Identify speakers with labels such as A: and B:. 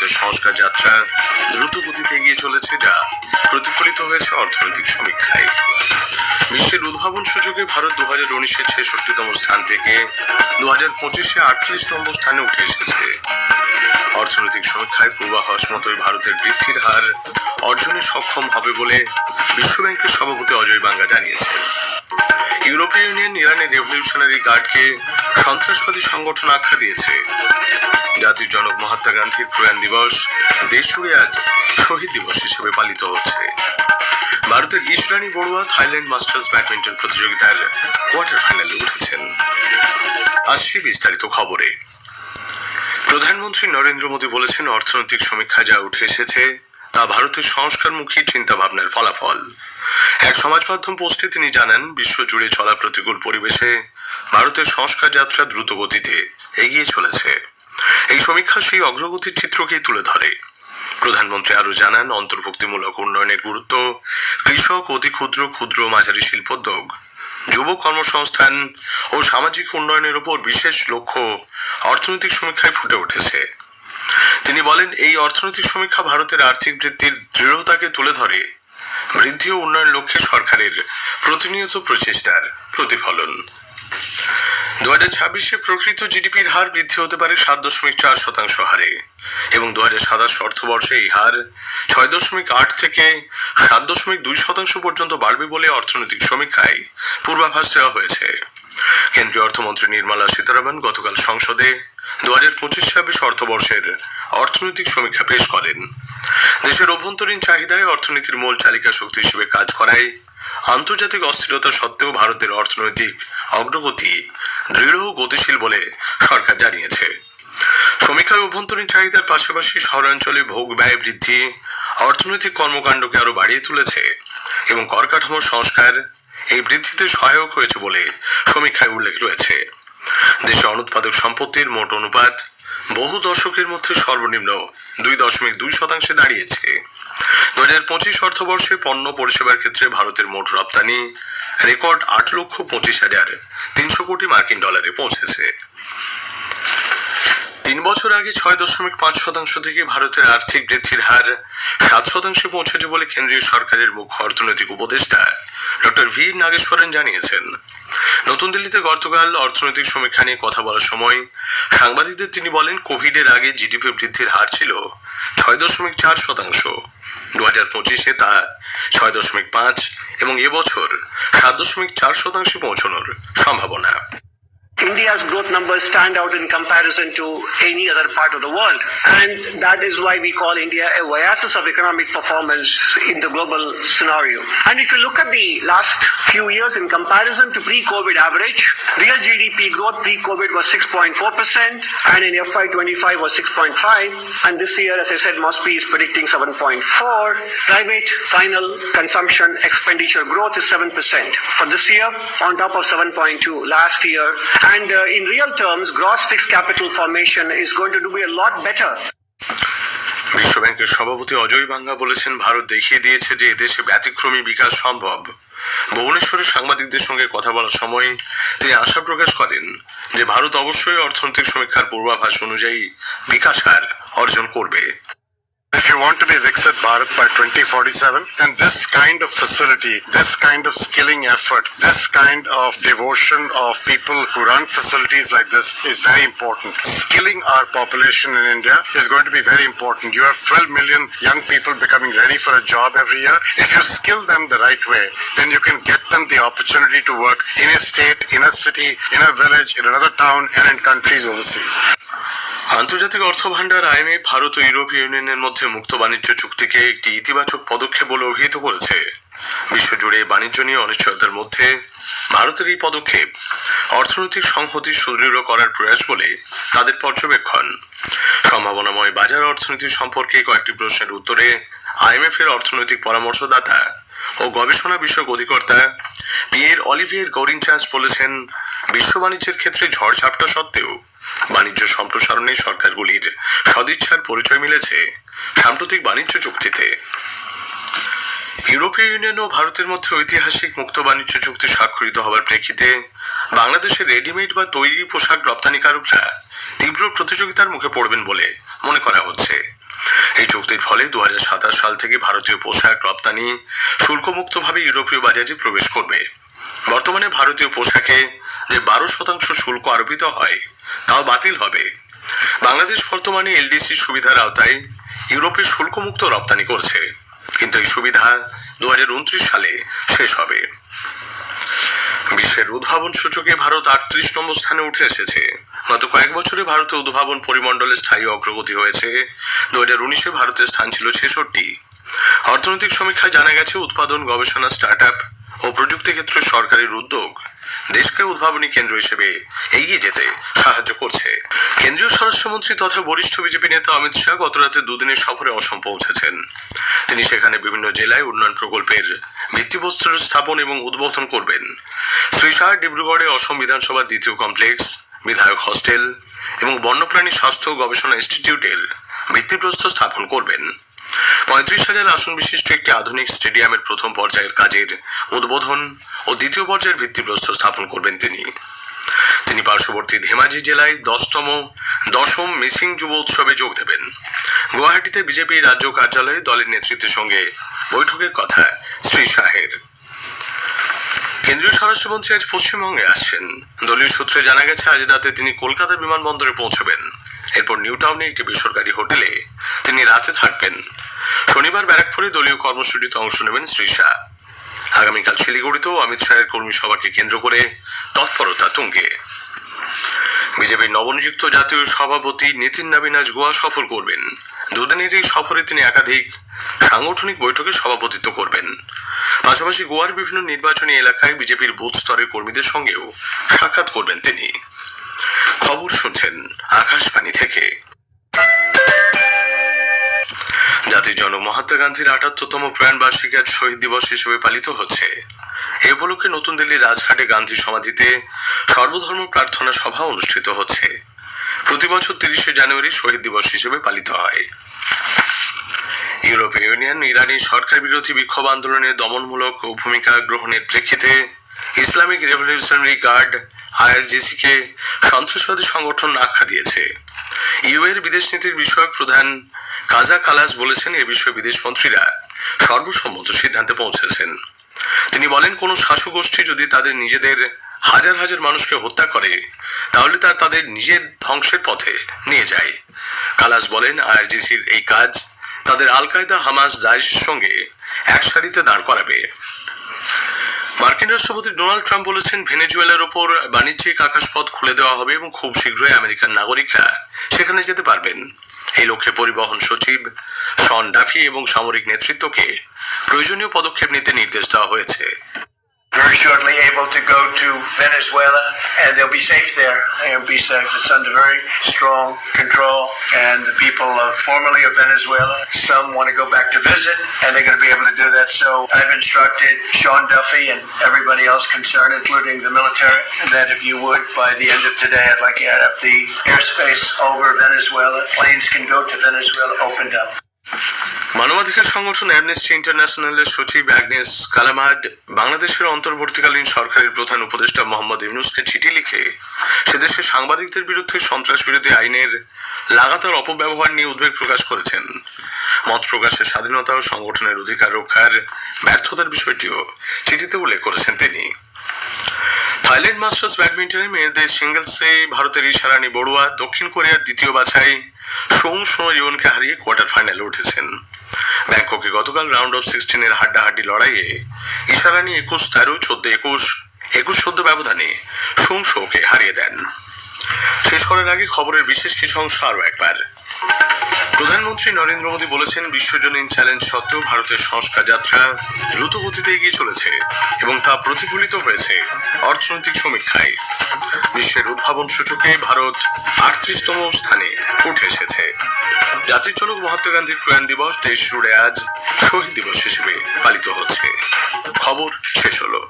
A: ভারতের সংস্কার যাত্রা দ্রুত গতিতে এগিয়ে চলেছে, যা প্রতিফলিত হয়েছে অর্থনৈতিক সমীক্ষায়। বিশ্বের উদ্ভাবন সূচকে ভারত 2019-এ 66তম স্থান থেকে 2025-এ 38তম স্থানে উঠে এসেছে। অর্থনৈতিক সমীক্ষায় পূর্বাভাস মতোই ভারতের বৃদ্ধির হার অর্জনে সক্ষম হবে বলে বিশ্বব্যাংকের সভাপতি অজয় বাঙ্গা জানিয়েছেন। ইউরোপীয় ইউনিয়ন ইরানের রেভলিউশনারি গার্ডকে সন্ত্রাসবাদী সংগঠন আখ্যা দিয়েছে। জাতির জনক মহাত্মা গান্ধীর প্রয়াণ দিবস দেশজুড়ে আজ শহীদ দিবস হিসেবে পালিত হচ্ছে। ভারতের ইশরানী বড়ুয়া থাইল্যান্ড মাস্টার্স ব্যাডমিন্টন প্রতিযোগিতার কোয়ার্টার ফাইনালে উঠেছেন। আসছি বিস্তারিত খবরে। প্রধানমন্ত্রী নরেন্দ্র মোদী বলেছেন, অর্থনৈতিক সমীক্ষা যা উঠে এসেছে তা ভারতের সংস্কারমুখী চিন্তাভাবনার ফলাফল। এক সমাজ মাধ্যম পোস্টে তিনি জানান, বিশ্বজুড়ে চলা প্রতিকূল পরিবেশে ভারতের সংস্কার যাত্রা দ্রুত গতিতে এগিয়ে চলেছে। এই সমীক্ষা সেই অগ্রগতির চিত্রকেই তুলে ধরে। প্রধানমন্ত্রী আরো জানান, অন্তর্ভুক্তিমূলক উন্নয়নের গুরুত্ব, কৃষক, অতি ক্ষুদ্র, ক্ষুদ্র মাঝারি শিল্পোদ্যোগ, যুব কর্মসংস্থান ও সামাজিক উন্নয়নের উপর বিশেষ লক্ষ্য অর্থনৈতিক সমীক্ষায় ফুটে উঠেছে। তিনি বলেন, এই অর্থনৈতিক সমীক্ষা ভারতের আর্থিক বৃদ্ধির দৃঢ়তাকে তুলে ধরে, বৃদ্ধি ও উন্নয়ন লক্ষ্যে সরকারের প্রতিনিয়ত প্রচেষ্টার প্রতিফলন। 2026-এ প্রকৃত জিডিপির হার বৃদ্ধি হতে পারে 7.4% হারে এবং 2027 অর্থবর্ষে এই হার 6.8 থেকে 7.2% পর্যন্ত বাড়বে বলে অর্থনৈতিক সমীক্ষায় পূর্বাভাস দেওয়া হয়েছে। কেন্দ্রীয় অর্থমন্ত্রী নির্মলা সীতারামন গতকাল সংসদে 2025-26 অর্থবর্ষের অর্থনৈতিক সমীক্ষা পেশ করেন। দেশের অভ্যন্তরীণ চাহিদায় অর্থনীতির মূল চালিকা শক্তি হিসেবে কাজ করায় আন্তর্জাতিক অস্থিরতা সত্ত্বেও ভারতের অর্থনৈতিক অগ্রগতি দৃঢ় ও গতিশীল বলে সরকার জানিয়েছে। সমীক্ষায় অভ্যন্তরীণ চাহিদার পাশাপাশি শহরাঞ্চলে ভোগ ব্যয় বৃদ্ধি অর্থনৈতিক কর্মকাণ্ডকে আরো বাড়িয়ে তুলেছে এবং কর কাঠামোর সংস্কার এই বৃদ্ধিতে সহায়ক হয়েছে বলে সমীক্ষায় উল্লেখ রয়েছে। দেশে অনুৎপাদক সম্পত্তির মোট অনুপাত বহু দশকের মধ্যে সর্বনিম্ন 2.2% দাঁড়িয়েছে। 2025 অর্থবর্ষে পণ্য পরিষেবার ক্ষেত্রে ভারতের মোট রপ্তানি রেকর্ড 8,25,300 কোটি মার্কিন ডলারে পৌঁছেছে। 3 বছর আগে 6.5% থেকে ভারতের আর্থিক বৃদ্ধির হার 7% পৌঁছেছে বলে কেন্দ্রীয় সরকারের মুখ্য অর্থনৈতিক উপদেষ্টা ডক্টর ভি নাগেশ্বরন জানিয়েছেন। নতুন দিল্লিতে গতকাল অর্থনৈতিক সমীক্ষা নিয়ে কথা বলার সময় সাংবাদিকদের তিনি বলেন, কোভিডের আগে জিডিপি বৃদ্ধির হার ছিল 6.4%, 2025-এ তা 6.5 এবং এবছর 7.4% পৌঁছানোর সম্ভাবনা।
B: India's growth numbers stand out in comparison to any other part of the world, and that is why we call India a oasis of economic performance in the global scenario. And if you look at the last few years in comparison to pre-COVID average, real GDP growth pre-COVID was 6.4%, and in FY25 was 6.5, and this year, as I said, Mosby is predicting 7.4. Private final consumption expenditure growth is 7% for this year, on top of 7.2 last year. And in real terms, gross fixed capital formation is going to do a lot better.
A: বিশ্বব্যাংকের সভাপতি অজয় বাঙ্গা বলেছেন, ভারত দেখিয়ে দিয়েছে যে এদেশে ব্যতিক্রমী বিকাশ সম্ভব। ভুবনেশ্বরে সাংবাদিকদের সঙ্গে কথা বলার সময় তিনি আশা প্রকাশ করেন যে ভারত অবশ্যই অর্থনৈতিক সমীক্ষার পূর্বাভাস অনুযায়ী বিকাশ হার অর্জন করবে।
C: If you want to be Viksit Bharat by 2047, then this kind of facility, this kind of skilling effort, this kind of devotion of people who run facilities like this is very important. Skilling our population in India is going to be very important. You have 12 million young people becoming ready for a job every year. If you skill them the right way, then you can get them the opportunity to work in a state, in a city, in a village, in another town, and in countries overseas.
A: আন্তর্জাতিক অর্থ ভান্ডার IMF Bharat ও ইউরোপীয় ইউনিয়নের মধ্যে মুক্ত বাণিজ্য চুক্তিকে একটি ইতিবাচক পদক্ষেপ বলে অভিহিত করেছে। বিশ্বজুড়ে বাণিজ্য নিয়ে অনিশ্চয়তার মধ্যে ভারতের এই পদক্ষেপ অর্থনৈতিক সংহতি সুদৃঢ় করার প্রয়াস বলে তাদের পর্যবেক্ষণ। সম্ভাবনাময় বাজার অর্থনীতি সম্পর্কে কয়েকটি প্রশ্নের উত্তরে IMF এর অর্থনৈতিক পরামর্শদাতা ও গবেষণা বিষয়ক অধিকর্তা পিয়ের অলিভিয়ের গৌরিনচাস বলেছেন, বিশ্ব বাণিজ্যের ক্ষেত্রে ঝড়ঝাপটা সত্ত্বেও বাণিজ্য সম্প্রসারণে সরকারগুলির সদিচ্ছার পরিচয় মিলেছে সাম্প্রতিক বাণিজ্য চুক্তিতে। ইউরোপীয় ইউনিয়ন ও ভারতের মধ্যে ঐতিহাসিক মুক্ত বাণিজ্য চুক্তি স্বাক্ষরিত হওয়ার প্রেক্ষিতে বাংলাদেশের রেডিমেড বা তৈরি পোশাক রপ্তানিকারকরা তীব্র প্রতিযোগিতার মুখে পড়বেন বলে মনে করা হচ্ছে। ফলে 2027 সাল থেকে ভারতীয় পোশাক রপ্তানি শুল্কমুক্তভাবে ইউরোপীয় বাজারে প্রবেশ করবে। বর্তমানে ভারতীয় পোশাকে যে 12% শুল্ক আরোপিত হয় তাও বাতিল হবে। বাংলাদেশ বর্তমানে এলডিসি সুবিধার আওতায় ইউরোপে শুল্কমুক্ত রপ্তানি করছে, কিন্তু এই সুবিধা 2029 সালে শেষ হবে। বিশ্বের উদ্ভাবন সূচকে ভারত 38 নম্বর স্থানে উঠে এসেছে। গত কয়েক বছরে ভারতের উদ্ভাবন পরিমণ্ডলে স্থায়ী অগ্রগতি হয়েছে। 2019-এ ভারতের স্থান ছিল 66। অর্থনৈতিক সমীক্ষায় জানা গেছে, উৎপাদন, গবেষণা, স্টার্টআপ ও প্রযুক্তি ক্ষেত্রে সরকারের উদ্যোগ দেশকে উদ্ভাবনী কেন্দ্র হিসেবে এগিয়ে যেতে সাহায্য করছে। কেন্দ্রীয় স্বরাষ্ট্রমন্ত্রী তথা বরিষ্ঠ বিজেপি নেতা অমিত শাহ গতরাতে দুদিনের সফরে অসম পৌঁছেছেন। তিনি সেখানে বিভিন্ন জেলায় উন্নয়ন প্রকল্পের ভিত্তিপ্রস্তর স্থাপন এবং উদ্বোধন করবেন। শ্রী শাহ ডিব্রুগড়ে অসম বিধানসভার দ্বিতীয় কমপ্লেক্স, বিধায়ক হস্টেল এবং বন্যপ্রাণী স্বাস্থ্য গবেষণা ইনস্টিটিউটের ভিত্তিপ্রস্তর স্থাপন করবেন। 35,000 আসন বিশিষ্ট একটি আধুনিক স্টেডিয়ামের প্রথম পর্যায়ের কাজের উদ্বোধন ও দ্বিতীয় পর্যায়ের ভিত্তিপ্রস্তর স্থাপন করবেন তিনি পার্শ্ববর্তী ধেমাজি জেলায় 10ম মিসিং যুব উৎসবে যোগ দেবেন। গুয়াহাটিতে বিজেপি রাজ্য কার্যালয়ে দলের নেতৃত্বের সঙ্গে বৈঠকের কথা শ্রী শাহের। কেন্দ্রীয় স্বরাষ্ট্রমন্ত্রী আজ পশ্চিমবঙ্গে আসছেন। দলীয় সূত্রে জানা গেছে, আজ রাতে তিনি কলকাতা বিমানবন্দরে পৌঁছবেন। এরপর নিউ টাউনে একটি বেসরকারি হোটেলে তিনি রাতে থাকবেন। শনিবার ব্যারাকপুরে দলীয় কর্মসূচিতে অংশ নেবেন শ্রী শাহ। আগামীকাল শিলিগুড়িতেও অমিত শাহের কর্মী সভাকে কেন্দ্র করে তৎপরতা তুঙ্গে। বিজেপির নবনিযুক্ত জাতীয় সভাপতি নিতিন নাবিন আজ গোয়া সফর করবেন। দুদিনের এই সফরে তিনি একাধিক সাংগঠনিক বৈঠকে সভাপতিত্ব করবেন। পাশাপাশি গোয়ার বিভিন্ন নির্বাচনী এলাকায় বিজেপির বুথ স্তরের কর্মীদের সঙ্গেও সাক্ষাৎ করবেন তিনি। খবর শুনছেন আকাশবাণী থেকে। জাতির জনক মহাত্মা গান্ধীর 78তম প্রয়াণ বার্ষিকী আজ শহীদ দিবস হিসেবে পালিত হচ্ছে। এ উপলক্ষে নতুন দিল্লির রাজঘাটে গান্ধী সমাধিতে সর্বধর্ম প্রার্থনা সভা অনুষ্ঠিত হচ্ছে। প্রতি বছর 30শে জানুয়ারি শহীদ দিবস হিসেবে পালিত হয়। ইউরোপীয় ইউনিয়ন ইরানি সরকার বিরোধী বিক্ষোভ আন্দোলনের দমনমূলক ভূমিকা গ্রহণের প্রেক্ষিতে ইসলামিক রেভলিউশনারি গার্ড আইআরজিসি-কে সন্ত্রাসবাদী সংগঠন আখ্যা দিয়েছে। ইউএর বিদেশ নীতির বিষয়ক প্রধান কাজা কালাস বলেছেন, এ বিষয়ে বিদেশমন্ত্রীরা সর্বসম্মত সিদ্ধান্তে পৌঁছেছেন। তিনি বলেন, কোন শাসক গোষ্ঠী যদি তাদের নিজেদের হাজার হাজার মানুষকে হত্যা করে তাহলে তা তাদের নিজের ধ্বংসের পথে নিয়ে যায়। কালাস বলেন, আইআরজিসির এই কাজ তাদের আল কায়দা, হামাস, দায়েশের সঙ্গে এক সারিতে দাঁড় করাবে। মার্কিন রাষ্ট্রপতি ডোনাল্ড ট্রাম্প বলেছেন, ভেনেজুয়েলার ওপর বাণিজ্যিক আকাশপথ খুলে দেওয়া হবে এবং খুব শীঘ্রই আমেরিকান নাগরিকরা সেখানে যেতে পারবেন। এই লক্ষ্যে পরিবহন সচিব শন ডাফি এবং সামরিক নেতৃত্বকে প্রয়োজনীয় পদক্ষেপ নিতে নির্দেশ দেওয়া হয়েছে।
D: Very shortly able to go to Venezuela, and they'll be safe there. They'll be safe. It's under very strong control, and the people formerly of Venezuela, some want to go back to visit, and they're going to be able to do that. So I've instructed Sean Duffy and everybody else concerned, including the military, that if you would, by the end of today, I'd like to have the airspace over Venezuela. Planes can go to Venezuela opened up.
A: মানবাধিকার সংগঠন amnesty ইন্টারন্যাশনালের সচিব Agnes কালামাড বাংলাদেশের অন্তর্বর্তীকালীন সরকারের প্রধান উপদেষ্টা মোহাম্মদ ইউনূসকে চিঠি লিখে সে দেশের সাংবাদিকদের বিরুদ্ধে সন্ত্রাস বিরোধী আইনের লাগাতার অপব্যবহার নিয়ে উদ্বেগ প্রকাশ করেছেন। মত প্রকাশের স্বাধীনতা ও সংগঠনের অধিকার রক্ষার ব্যর্থতার বিষয়টিও চিঠিতে উল্লেখ করেছেন তিনি। থাইল্যান্ড মাস্টার্স ব্যাডমিন্টনে মেয়েদের সিঙ্গলসে ভারতের ইশারানী বড়ুয়া দক্ষিণ কোরিয়ার দ্বিতীয় বাছাই সোং সোনজুনকে হারিয়ে কোয়ার্টার ফাইনালে উঠেছেন। ব্যাংককে গতকাল রাউন্ড অফ 16-এর হাড্ডাহাড্ডি লড়াইয়ে ইশারানী 21-13, 14-21, 21-14 ব্যবধানে সোং সোকে হারিয়ে দেন। শেষ করার আগে খবরের বিশেষ কিছু অংশ আরও একবার। প্রধানমন্ত্রী নরেন্দ্র মোদী বলেছেন, বিশ্বজনীন চ্যালেঞ্জ সত্ত্বেও ভারতের সংস্কার যাত্রা দ্রুত গতিতে এগিয়ে চলেছে এবং তা প্রতিফলিত হয়েছে অর্থনৈতিক সমীক্ষায়। বিশ্বের উদ্ভাবন সূচকে ভারত 38তম স্থানে উঠে এসেছে। জাতির জনক মহাত্মা গান্ধীর প্রয়াণ দিবস দেশ জুড়ে আজ শহীদ দিবস হিসেবে পালিত হচ্ছে। খবর শেষ হলো।